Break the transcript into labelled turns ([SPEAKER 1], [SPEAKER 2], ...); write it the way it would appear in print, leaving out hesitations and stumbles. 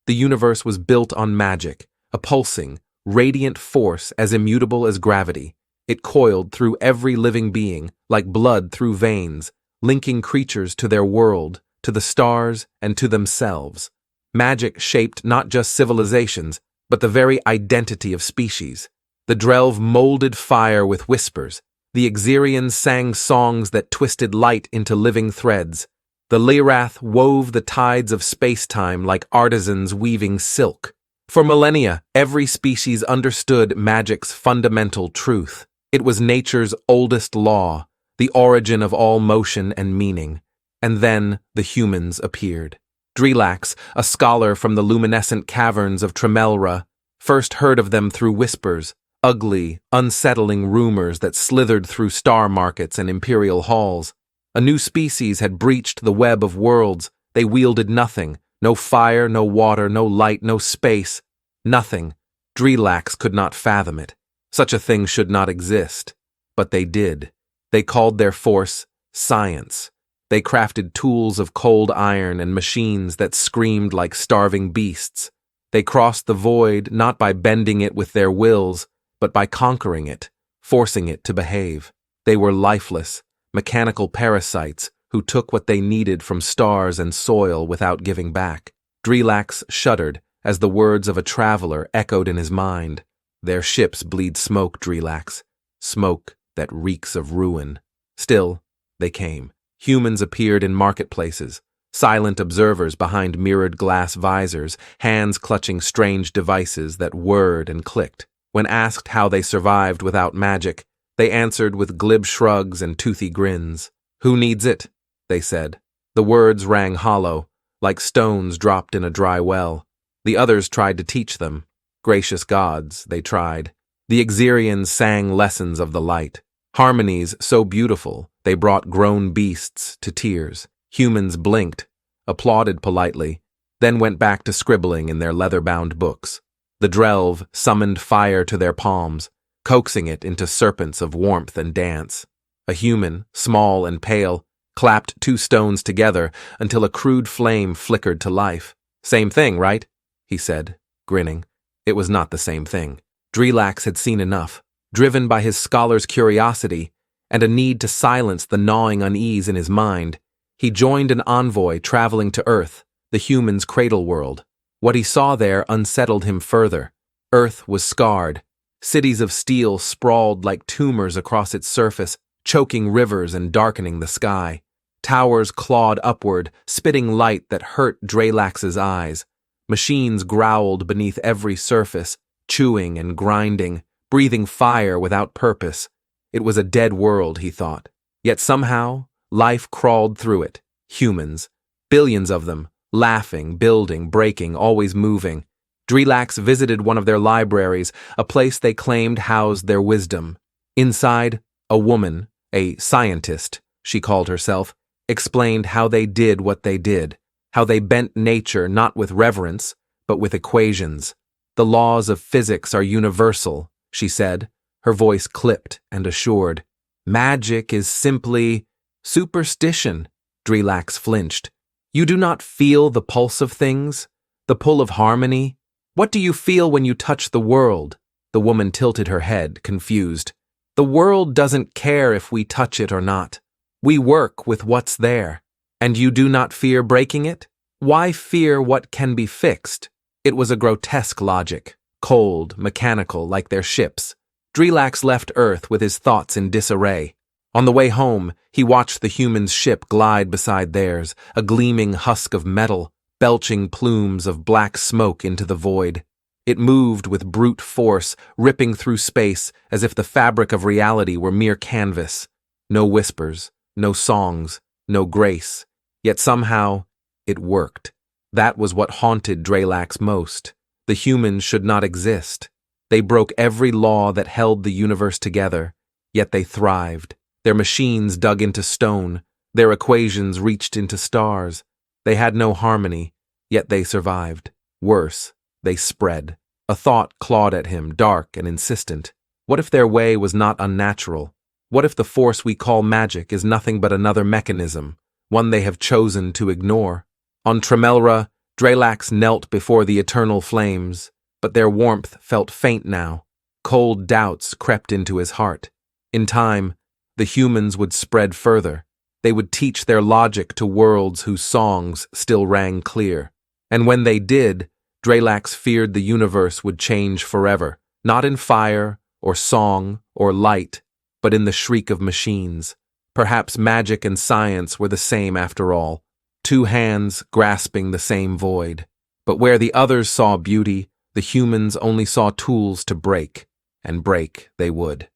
[SPEAKER 1] The universe was built on magic, a pulsing, radiant force as immutable as gravity. It coiled through every living being, like blood through veins, linking creatures to their world, to the stars, and to themselves. Magic shaped not just civilizations, but the very identity of species. The Drelv molded fire with whispers. The Exerians sang songs that twisted light into living threads. The Lirath wove the tides of space-time like artisans weaving silk. For millennia, every species understood magic's fundamental truth. It was nature's oldest law, the origin of all motion and meaning. And then the humans appeared. Drelax, a scholar from the luminescent caverns of Tremelra, first heard of them through whispers, ugly, unsettling rumors that slithered through star markets and imperial halls. A new species had breached the web of worlds. They wielded nothing, no fire, no water, no light, no space. Nothing. Drelax could not fathom it. Such a thing should not exist. But they did. They called their force science. They crafted tools of cold iron and machines that screamed like starving beasts. They crossed the void not by bending it with their wills, but by conquering it, forcing it to behave. They were lifeless, mechanical parasites who took what they needed from stars and soil without giving back. Drelax shuddered as the words of a traveler echoed in his mind. Their ships bleed smoke, Drelax, smoke that reeks of ruin. Still, they came. Humans appeared in marketplaces, silent observers behind mirrored glass visors, hands clutching strange devices that whirred and clicked. When asked how they survived without magic, they answered with glib shrugs and toothy grins. "Who needs it?" they said. The words rang hollow, like stones dropped in a dry well. The others tried to teach them. Gracious gods, they tried. The Exerians sang lessons of the light. Harmonies so beautiful, they brought grown beasts to tears. Humans blinked, applauded politely, then went back to scribbling in their leather-bound books. The Drelv summoned fire to their palms, coaxing it into serpents of warmth and dance. A human, small and pale, clapped two stones together until a crude flame flickered to life. "Same thing, right?" he said, grinning. It was not the same thing. Drelax had seen enough. Driven by his scholar's curiosity and a need to silence the gnawing unease in his mind, he joined an envoy traveling to Earth, the humans' cradle world. What he saw there unsettled him further. Earth was scarred. Cities of steel sprawled like tumors across its surface, choking rivers and darkening the sky. Towers clawed upward, spitting light that hurt Drelax's eyes. Machines growled beneath every surface, chewing and grinding, breathing fire without purpose. It was a dead world, he thought. Yet somehow, life crawled through it. Humans. Billions of them, laughing, building, breaking, always moving. Drelax visited one of their libraries, a place they claimed housed their wisdom. Inside, a woman, a scientist, she called herself, explained how they did what they did, how they bent nature not with reverence, but with equations. The laws of physics are universal, she said, her voice clipped and assured. Magic is simply superstition. Drelax flinched. You do not feel the pulse of things, the pull of harmony? What do you feel when you touch the world? The woman tilted her head, confused. The world doesn't care if we touch it or not. We work with what's there. And you do not fear breaking it? Why fear what can be fixed? It was a grotesque logic, cold, mechanical, like their ships. Drelax left Earth with his thoughts in disarray. On the way home, he watched the humans' ship glide beside theirs, a gleaming husk of metal, belching plumes of black smoke into the void. It moved with brute force, ripping through space as if the fabric of reality were mere canvas. No whispers, no songs, no grace. Yet somehow, it worked. That was what haunted Drelax most. The humans should not exist. They broke every law that held the universe together, yet they thrived. Their machines dug into stone, their equations reached into stars. They had no harmony, yet they survived. Worse, they spread. A thought clawed at him, dark and insistent. What if their way was not unnatural? What if the force we call magic is nothing but another mechanism, one they have chosen to ignore? On Tremelra, Drelax knelt before the eternal flames, but their warmth felt faint now. Cold doubts crept into his heart. In time, the humans would spread further. They would teach their logic to worlds whose songs still rang clear. And when they did, Drelax feared the universe would change forever, not in fire or song or light, but in the shriek of machines. Perhaps magic and science were the same after all, two hands grasping the same void. But where the others saw beauty, the humans only saw tools to break, and break they would.